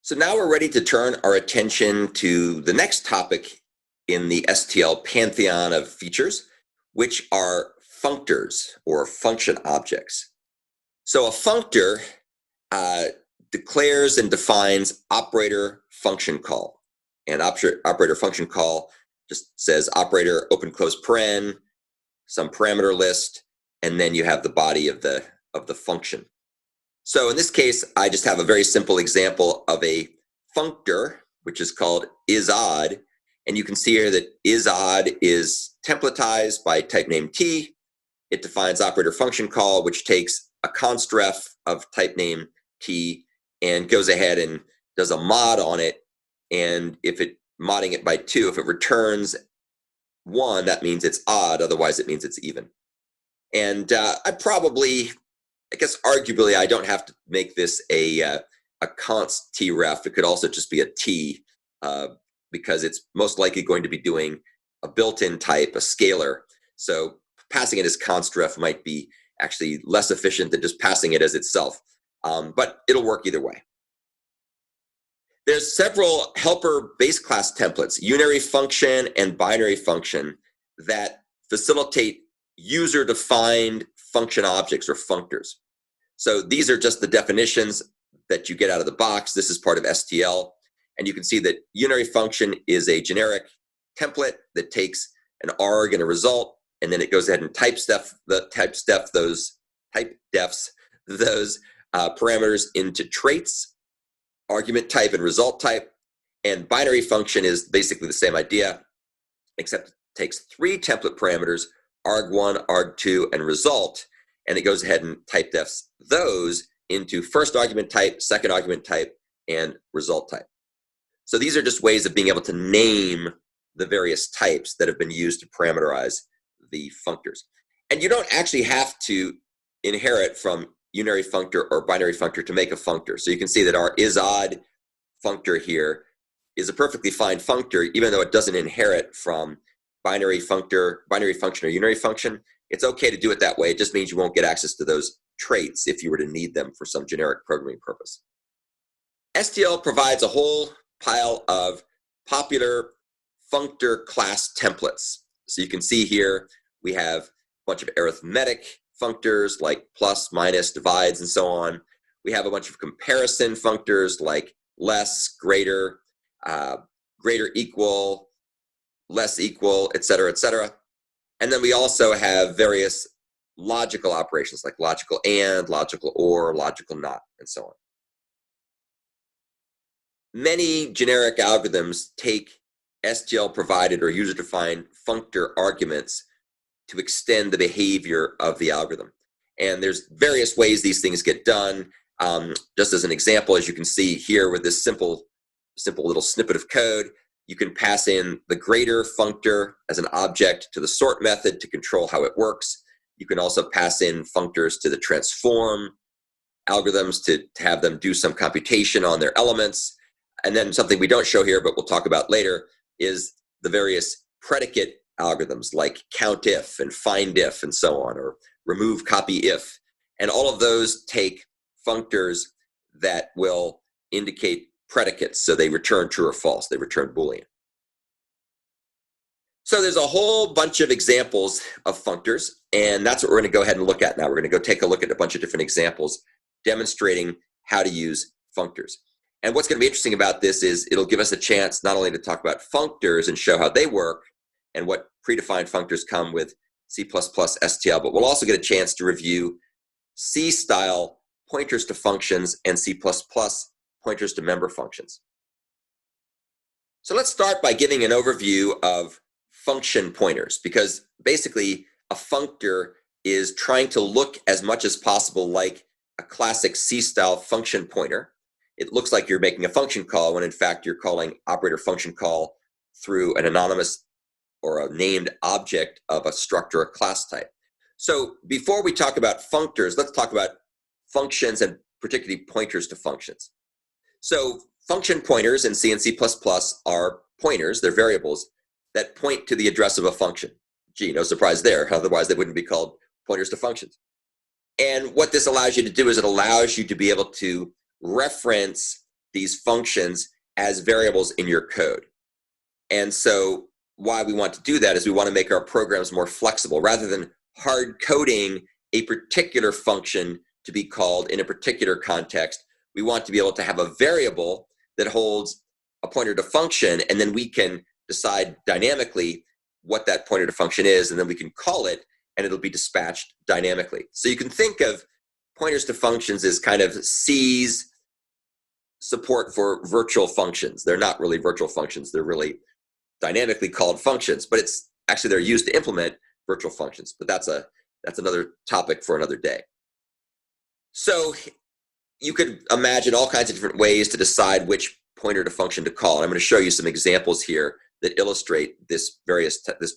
So now we're ready to turn our attention to the next topic in the STL pantheon of features, which are functors or function objects. So a functor declares and defines operator function call. And operator function call just says operator open close paren, some parameter list, and then you have the body of the function. So in this case, I just have a very simple example of a functor, which is called isOdd. And you can see here that isOdd is templatized by type name T. It defines operator function call, which takes a constref of type name T and goes ahead and does a mod on it. And if it modding it by 2, if it returns 1, that means it's odd. Otherwise, it means it's even. And I guess arguably, I don't have to make this a const T ref. It could also just be a T because it's most likely going to be doing a built-in type, a scalar. So passing it as const ref might be actually less efficient than just passing it as itself, but it'll work either way. There's several helper base class templates, unary function and binary function, that facilitate user-defined function objects or functors. So these are just the definitions that you get out of the box. This is part of STL. And you can see that unary function is a generic template that takes an arg and a result, and then it goes ahead and type defs those parameters into traits, argument type and result type. And binary function is basically the same idea, except it takes 3 template parameters, arg1, arg2, and result, and it goes ahead and type defs those into first argument type, second argument type, and result type. So these are just ways of being able to name the various types that have been used to parameterize the functors. And you don't actually have to inherit from unary functor or binary functor to make a functor. So you can see that our isOdd functor here is a perfectly fine functor, even though it doesn't inherit from binary function, or unary function. It's okay to do it that way. It just means you won't get access to those traits if you were to need them for some generic programming purpose. STL provides a whole pile of popular functor class templates. So you can see here we have a bunch of arithmetic functors like plus, minus, divides, and so on. We have a bunch of comparison functors like less, greater, greater equal, less equal, et cetera, et cetera. And then we also have various logical operations like logical and, logical or, logical not, and so on. Many generic algorithms take STL provided or user-defined functor arguments to extend the behavior of the algorithm. And there's various ways these things get done. Just as an example, as you can see here with this simple little snippet of code, you can pass in the greater functor as an object to the sort method to control how it works. You can also pass in functors to the transform algorithms to have them do some computation on their elements. And then something we don't show here, but we'll talk about later, is the various predicate algorithms like countif and findif and so on, or remove copy if. And all of those take functors that will indicate predicates, so they return true or false, they return Boolean. So there's a whole bunch of examples of functors, and that's what we're going to go ahead and look at now. We're going to go take a look at a bunch of different examples demonstrating how to use functors. And what's going to be interesting about this is it'll give us a chance not only to talk about functors and show how they work and what predefined functors come with C++ STL, but we'll also get a chance to review C-style pointers to functions and C++ pointers to member functions. So let's start by giving an overview of function pointers, because basically a functor is trying to look as much as possible like a classic C-style function pointer. It looks like you're making a function call when in fact you're calling operator function call through an anonymous or a named object of a struct or a class type. So before we talk about functors, let's talk about functions and particularly pointers to functions. So function pointers in C and C++ are pointers, they're variables that point to the address of a function. Gee, no surprise there, otherwise they wouldn't be called pointers to functions. And what this allows you to do is it allows you to be able to reference these functions as variables in your code. And so why we want to do that is we want to make our programs more flexible. Rather than hard coding a particular function to be called in a particular context, we want to be able to have a variable that holds a pointer to function, and then we can decide dynamically what that pointer to function is, and then we can call it, and it'll be dispatched dynamically. So you can think of pointers to functions as kind of C's support for virtual functions. They're not really virtual functions. They're really dynamically called functions, but it's actually they're used to implement virtual functions. But that's another topic for another day. So you could imagine all kinds of different ways to decide which pointer to function to call. And I'm going to show you some examples here that illustrate this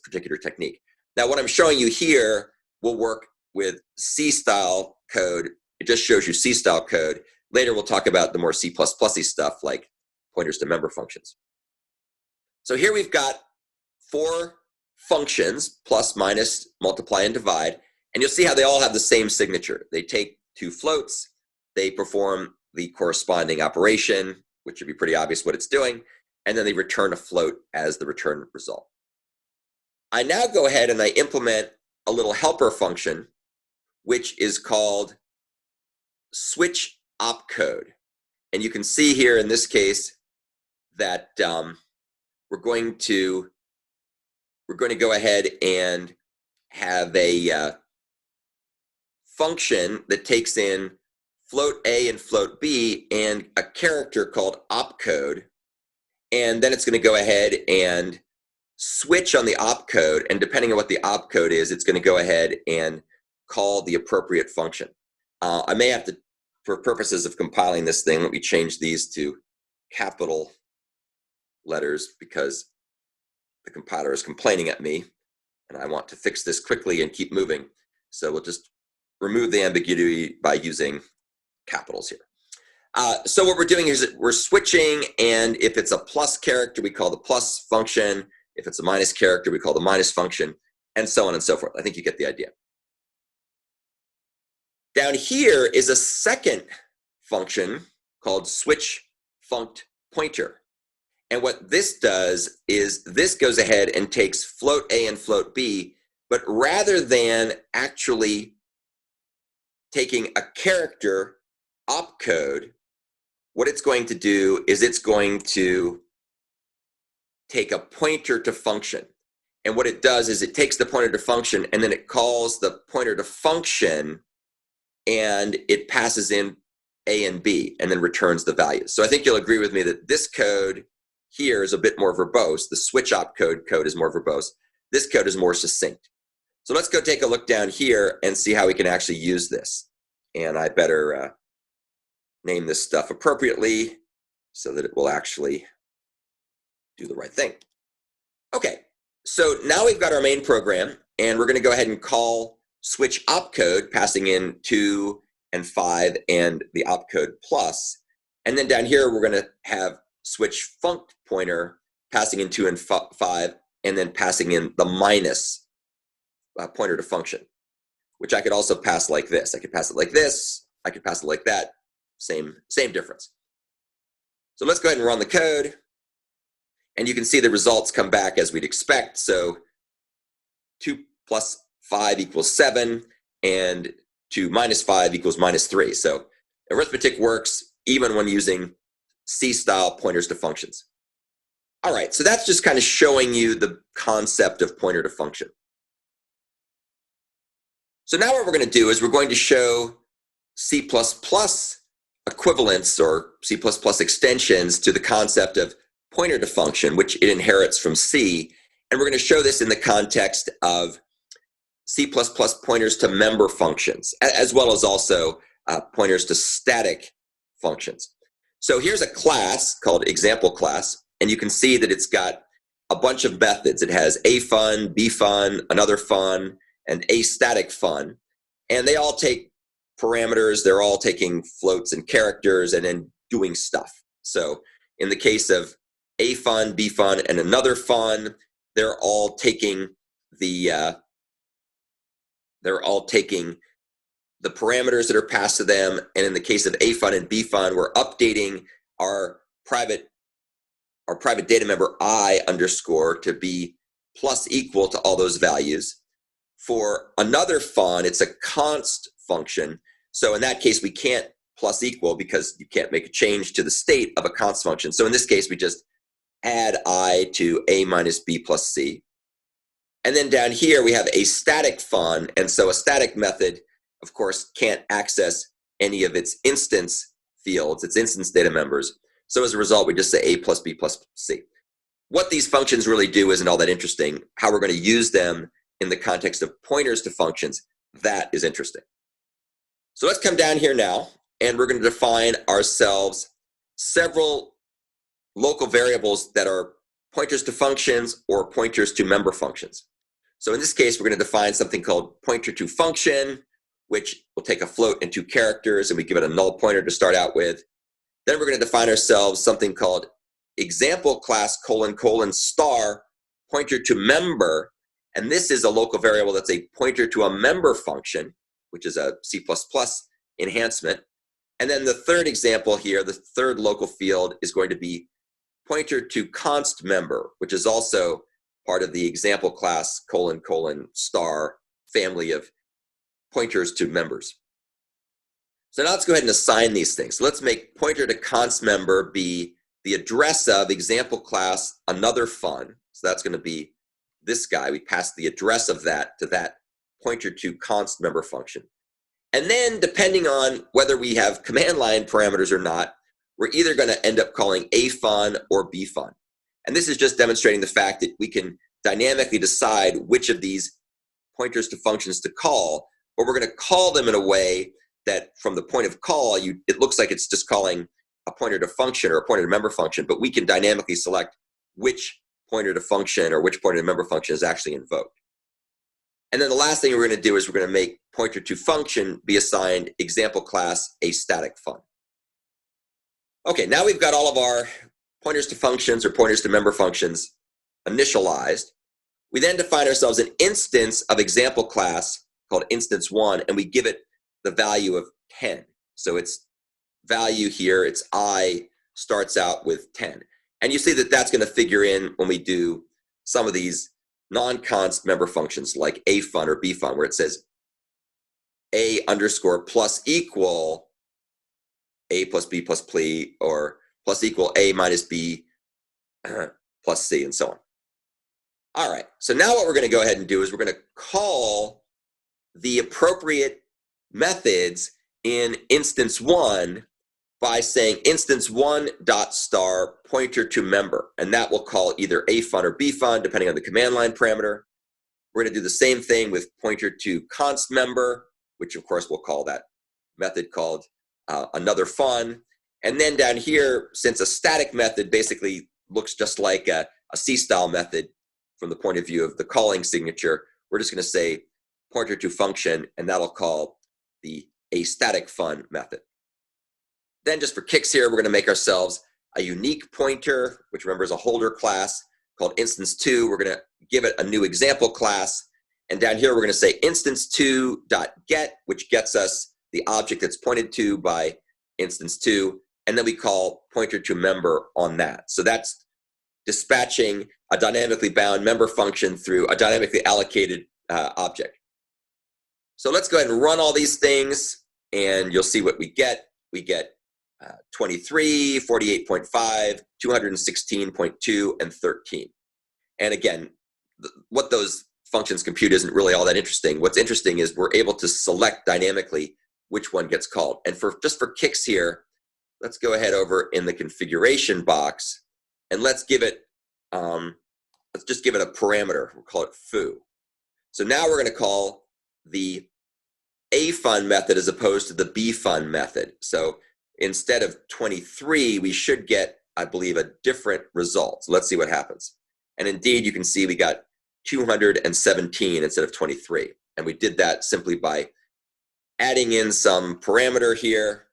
particular technique. Now, what I'm showing you here will work with C style code. It just shows you C style code. Later, we'll talk about the more C++y stuff like pointers to member functions. So here we've got 4 functions, plus, minus, multiply, and divide. And you'll see how they all have the same signature. They take 2 floats. They perform the corresponding operation, which would be pretty obvious what it's doing. And then they return a float as the return result. I now go ahead and I implement a little helper function, which is called switch opcode. And you can see here in this case that we're going to go ahead and have a function that takes in float A and float B and a character called opcode. And then it's going to go ahead and switch on the opcode. And depending on what the opcode is, it's going to go ahead and call the appropriate function. I may have to, for purposes of compiling this thing, let me change these to capital letters because the compiler is complaining at me and I want to fix this quickly and keep moving. So we'll just remove the ambiguity by using capitals here. So what we're doing is that we're switching, and if it's a plus character, we call the plus function. If it's a minus character, we call the minus function, and so on and so forth. I think you get the idea. Down here is a second function called switch funct pointer. And what this does is this goes ahead and takes float A and float B, but rather than actually taking a character opcode, what it's going to do is it's going to take a pointer to function. And what it does is it takes the pointer to function and then it calls the pointer to function and it passes in A and B and then returns the values. So I think you'll agree with me that this code here is a bit more verbose. The switch opcode code is more verbose. This code is more succinct. So let's go take a look down here and see how we can actually use this. And I better name this stuff appropriately so that it will actually do the right thing. Okay, so now we've got our main program, and we're going to go ahead and call switch opcode, passing in 2 and 5 and the opcode plus. And then down here, we're going to have switch funct pointer, passing in 2 and 5, and then passing in the minus pointer to function, which I could also pass like this. I could pass it like this. I could pass it like that. Same difference. So let's go ahead and run the code. And you can see the results come back as we'd expect. So 2 plus 5 equals 7, and 2 minus 5 equals minus 3. So arithmetic works even when using C-style pointers to functions. All right, so that's just kind of showing you the concept of pointer to function. So now what we're going to do is we're going to show C++ equivalents or C++ extensions to the concept of pointer to function, which it inherits from C. And we're going to show this in the context of C++ pointers to member functions, as well as also pointers to static functions. So here's a class called example class, and you can see that it's got a bunch of methods. It has a fun, b fun, another fun, and a static fun. And they all take parameters. They're all taking floats and characters and then doing stuff. So in the case of a fun, b fun, and another fun, they're all taking the parameters that are passed to them. And in the case of a fun and b fun, we're updating our private data member I underscore to be plus equal to all those values. For another fun, it's a const function. So in that case, we can't plus equal because you can't make a change to the state of a const function. So in this case, we just add I to A minus B plus C. And then down here, we have a static fun. And so a static method, of course, can't access any of its instance fields, its instance data members. So as a result, we just say A plus B plus C. What these functions really do isn't all that interesting. How we're going to use them in the context of pointers to functions, that is interesting. So let's come down here now, and we're going to define ourselves several local variables that are pointers to functions or pointers to member functions. So in this case, we're going to define something called pointer to function, which will take a float and 2 characters, and we give it a null pointer to start out with. Then we're going to define ourselves something called example class : star pointer to member, and this is a local variable that's a pointer to a member function, which is a C++ enhancement. And then the third example here, the third local field, is going to be pointer to const member, which is also part of the example class : star family of pointers to members. So now let's go ahead and assign these things. So let's make pointer to const member be the address of example class another fun. So that's going to be this guy. We pass the address of that to that pointer to const member function. And then depending on whether we have command line parameters or not, we're either going to end up calling a fun or b fun. And this is just demonstrating the fact that we can dynamically decide which of these pointers to functions to call, but we're going to call them in a way that from the point of call, it looks like it's just calling a pointer to function or a pointer to member function, but we can dynamically select which pointer to function or which pointer to member function is actually invoked. And then the last thing we're going to do is we're going to make pointer to function be assigned example class a static fun. Okay, now we've got all of our pointers to functions or pointers to member functions initialized. We then define ourselves an instance of example class called instance1, and we give it the value of 10. So its value here, its I, starts out with 10. And you see that that's going to figure in when we do some of these non-const member functions like a fun or b fun, where it says a underscore plus equal a plus b plus p, or plus equal a minus b plus c, and so on. All right, so now what we're going to go ahead and do is we're going to call the appropriate methods in instance1 by saying instance1 dot star pointer to member, and that will call either a fun or b fun depending on the command line parameter. We're going to do the same thing with pointer to const member, which of course we'll call that method called another fun. And then down here, since a static method basically looks just like a C style method from the point of view of the calling signature, we're just going to say pointer to function, and that'll call the a static fun method. Then just for kicks here, we're going to make ourselves a unique pointer, which remember is a holder class called instance2. We're going to give it a new example class. And down here, we're going to say instance2.get, which gets us the object that's pointed to by instance2. And then we call pointer to member on that. So that's dispatching a dynamically bound member function through a dynamically allocated object. So let's go ahead and run all these things, and you'll see what we get. We get 23, 48.5, 216.2, and 13. And again, what those functions compute isn't really all that interesting. What's interesting is we're able to select dynamically which one gets called. And just for kicks here, let's go ahead over in the configuration box, and let's give it, let's just give it a parameter. We'll call it foo. So now we're going to call the a fun method as opposed to the b fun method. So instead of 23, we should get, I believe, a different result. So let's see what happens. And indeed, you can see we got 217 instead of 23. And we did that simply by adding in some parameter here.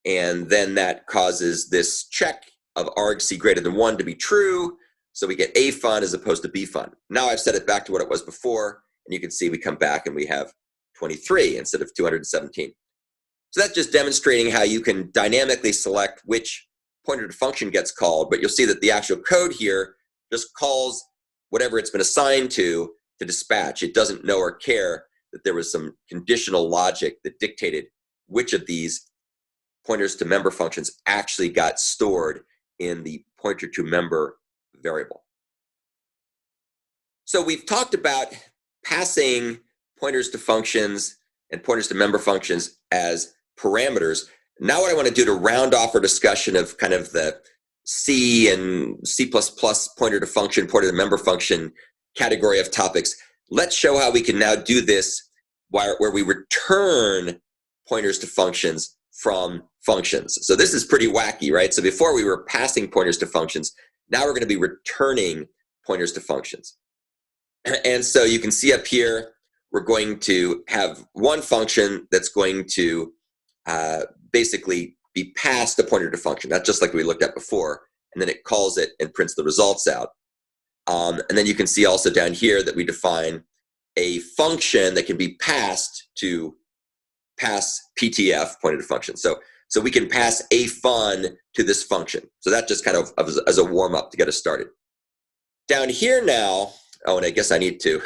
And then that causes this check of argc greater than 1 to be true. So we get a fun as opposed to b fun. Now I've set it back to what it was before. And you can see we come back and we have 23 instead of 217. So that's just demonstrating how you can dynamically select which pointer to function gets called, but you'll see that the actual code here just calls whatever it's been assigned to dispatch. It doesn't know or care that there was some conditional logic that dictated which of these pointers to member functions actually got stored in the pointer to member variable. So we've talked about passing pointers to functions and pointers to member functions as parameters. Now what I want to do to round off our discussion of kind of the C and C++ pointer to function, pointer to member function category of topics, let's show how we can now do this where we return pointers to functions from functions. So this is pretty wacky, right? So before we were passing pointers to functions, now we're going to be returning pointers to functions. And so you can see up here, we're going to have one function that's going to basically be passed a pointer to function. That's just like we looked at before. And then it calls it and prints the results out. And then you can see also down here that we define a function that can be passed to pass PTF, pointer to function. So we can pass a fun to this function. So that just kind of as a warm up to get us started. Down here now, oh, and I guess I need to,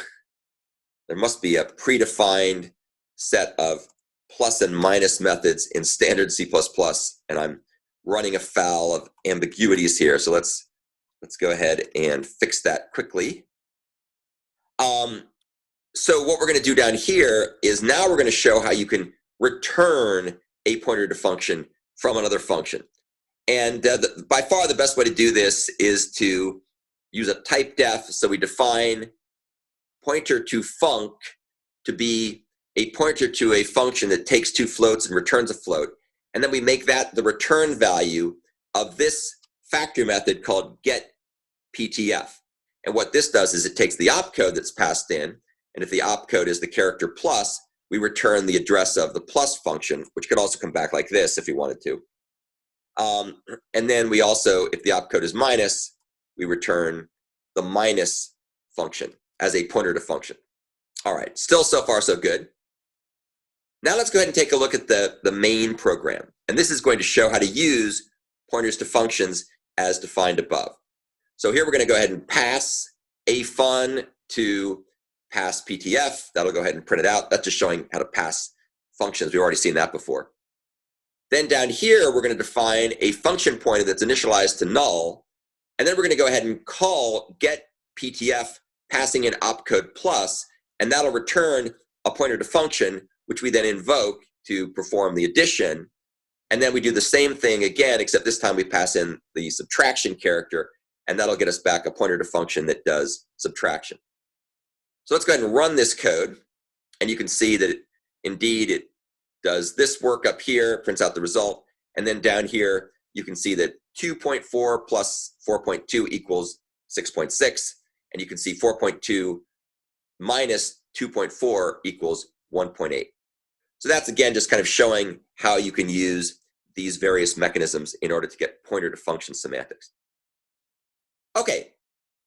there must be a predefined set of plus and minus methods in standard C++, and I'm running afoul of ambiguities here. So let's go ahead and fix that quickly. So what we're going to do down here is now we're going to show how you can return a pointer to function from another function. And by far the best way to do this is to use a type def. So we define pointer to func to be a pointer to a function that takes two floats and returns a float. And then we make that the return value of this factory method called getPTF. And what this does is it takes the opcode that's passed in, and if the opcode is the character plus, we return the address of the plus function, which could also come back like this if we wanted to. And then we also, if the opcode is minus, we return the minus function as a pointer to function. All right, still so far so good. Now let's go ahead and take a look at the main program. And this is going to show how to use pointers to functions as defined above. So here we're going to go ahead and pass a fun to pass PTF. That'll go ahead and print it out. That's just showing how to pass functions. We've already seen that before. Then down here, we're going to define a function pointer that's initialized to null. And then we're going to go ahead and call getPTF passing in opcode plus, and that'll return a pointer to function, which we then invoke to perform the addition. And then we do the same thing again, except this time we pass in the subtraction character, and that'll get us back a pointer to function that does subtraction. So let's go ahead and run this code, and you can see that indeed it does this work up here, prints out the result, and then down here you can see that 2.4 plus 4.2 equals 6.6, and you can see 4.2 minus 2.4 equals 1.8. So that's again just kind of showing how you can use these various mechanisms in order to get pointer to function semantics. Okay,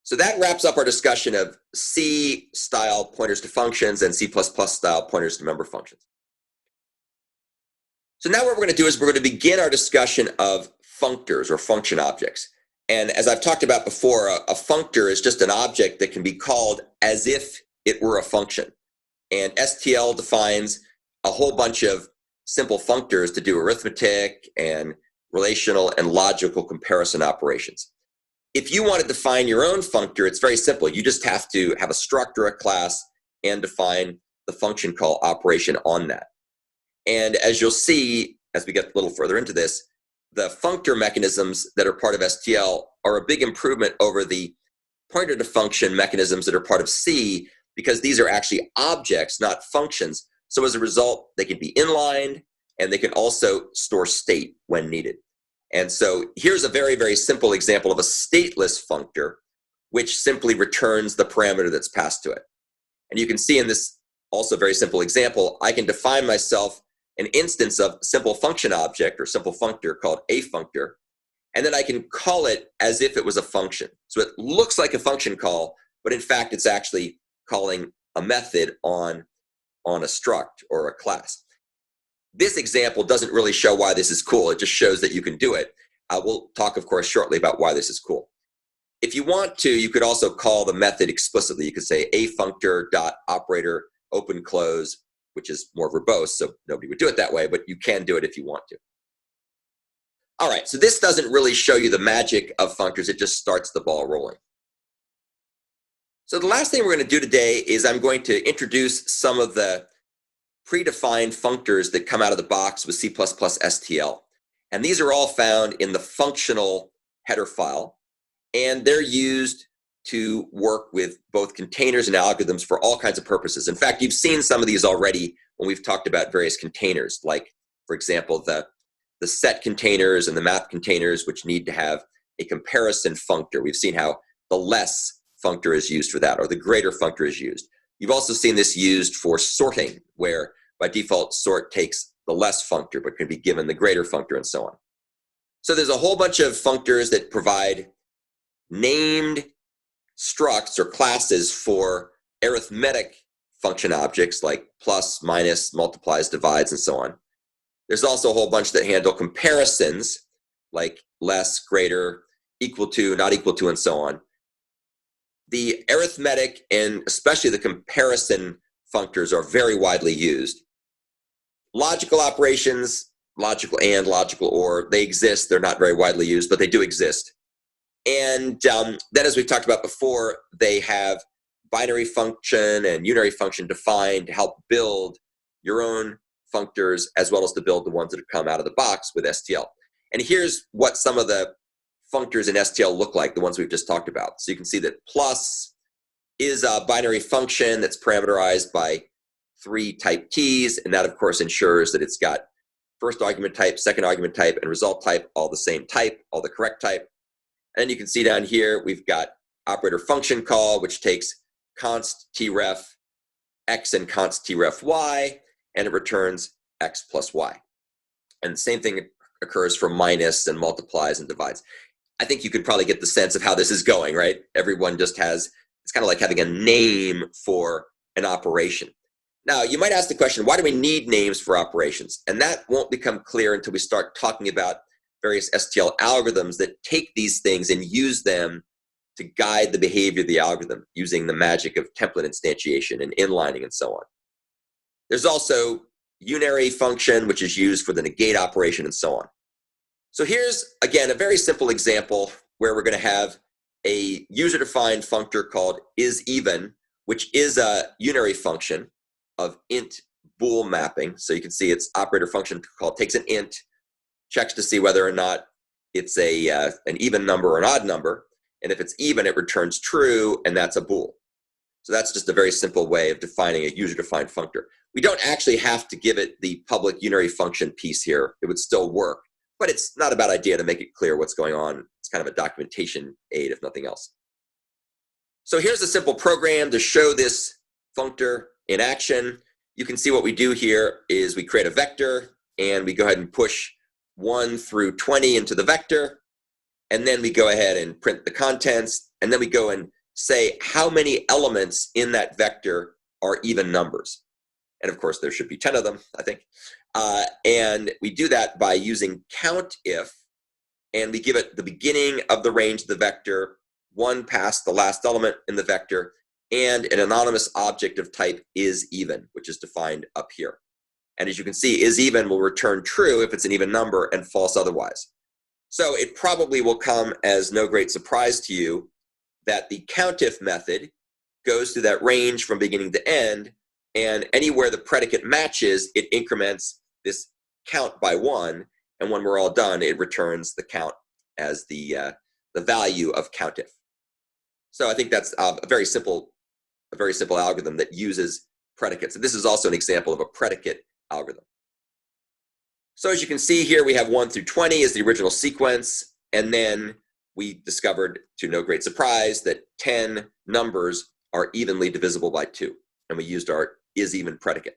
so that wraps up our discussion of C style pointers to functions and C++ style pointers to member functions. So now what we're going to do is we're going to begin our discussion of functors or function objects. And as I've talked about before, a functor is just an object that can be called as if it were a function. And STL defines a whole bunch of simple functors to do arithmetic and relational and logical comparison operations. If you want to define your own functor, it's very simple. You just have to have a struct or a class and define the function call operation on that. And as you'll see, as we get a little further into this, the functor mechanisms that are part of STL are a big improvement over the pointer to function mechanisms that are part of C, because these are actually objects, not functions. So as a result, they can be inlined, and they can also store state when needed. And so here's a very, very simple example of a stateless functor, which simply returns the parameter that's passed to it. And you can see in this also very simple example, I can define myself an instance of simple function object or simple functor called a functor, and then I can call it as if it was a function. So it looks like a function call, but in fact, it's actually calling a method on a struct or a class. This example doesn't really show why this is cool. It just shows that you can do it. We'll talk, of course, shortly about why this is cool. If you want to, you could also call the method explicitly. You could say a functor dot operator open close, which is more verbose, so nobody would do it that way, but you can do it if you want to. All right, so this doesn't really show you the magic of functors. It just starts the ball rolling. So the last thing we're going to do today is I'm going to introduce some of the predefined functors that come out of the box with C++ STL. And these are all found in the functional header file. And they're used to work with both containers and algorithms for all kinds of purposes. In fact, you've seen some of these already when we've talked about various containers, like, for example, the set containers and the map containers, which need to have a comparison functor. We've seen how the less functor is used for that, or the greater functor is used. You've also seen this used for sorting, where by default sort takes the less functor, but can be given the greater functor, and so on. So there's a whole bunch of functors that provide named structs or classes for arithmetic function objects like plus, minus, multiplies, divides, and so on. There's also a whole bunch that handle comparisons like less, greater, equal to, not equal to, and so on. The arithmetic and especially the comparison functors are very widely used. Logical operations, logical and, logical or, they exist. They're not very widely used, but they do exist. And then, as we've talked about before, they have binary function and unary function defined to help build your own functors, as well as to build the ones that have come out of the box with STL. And here's what some of the functors in STL look like, the ones we've just talked about. So you can see that plus is a binary function that's parameterized by 3 type keys, and that, of course, ensures that it's got first argument type, second argument type, and result type, all the same type, all the correct type. And you can see down here, we've got operator function call, which takes const tref x and const tref y, and it returns x plus y. And the same thing occurs for minus and multiplies and divides. I think you could probably get the sense of how this is going, right? Everyone just has, it's kind of like having a name for an operation. Now, you might ask the question, why do we need names for operations? And that won't become clear until we start talking about various STL algorithms that take these things and use them to guide the behavior of the algorithm using the magic of template instantiation and inlining and so on. There's also unary function, which is used for the negate operation and so on. So here's, again, a very simple example where we're going to have a user-defined functor called isEven, which is a unary function of int bool mapping. So you can see its operator function called takes an int, checks to see whether or not it's an even number or an odd number. And if it's even, it returns true, and that's a bool. So that's just a very simple way of defining a user-defined functor. We don't actually have to give it the public unary function piece here. It would still work, but it's not a bad idea to make it clear what's going on. It's kind of a documentation aid, if nothing else. So here's a simple program to show this functor in action. You can see what we do here is we create a vector, and we go ahead and push 1 through 20 into the vector, and then we go ahead and print the contents, and then we go and say how many elements in that vector are even numbers. And of course, there should be 10 of them, I think. And we do that by using countif, and we give it the beginning of the range of the vector, 1 past the last element in the vector, and an anonymous object of type isEven, which is defined up here. And as you can see, isEven will return true if it's an even number and false otherwise. So it probably will come as no great surprise to you that the countif method goes through that range from beginning to end, and anywhere the predicate matches, it increments this count by 1, and when we're all done, it returns the count as the value of countif. So I think that's a very simple algorithm that uses predicates. And this is also an example of a predicate algorithm. So as you can see here, we have 1 through 20 is the original sequence, and then we discovered, to no great surprise, that 10 numbers are evenly divisible by 2, and we used our isEven predicate.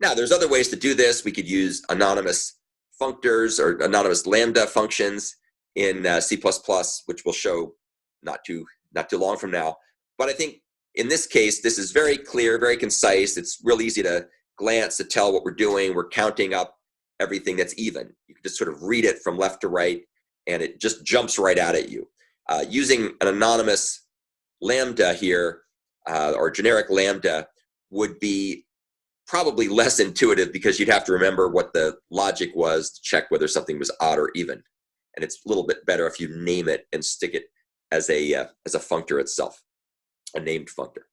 Now, there's other ways to do this. We could use anonymous functors or anonymous lambda functions in C++, which we'll show not too long from now. But I think in this case, this is very clear, very concise. It's real easy to glance to tell what we're doing. We're counting up everything that's even. You can just sort of read it from left to right. and it just jumps right out at you. Using an anonymous lambda here, or generic lambda, would be probably less intuitive because you'd have to remember what the logic was to check whether something was odd or even. And it's a little bit better if you name it and stick it as a functor itself, a named functor.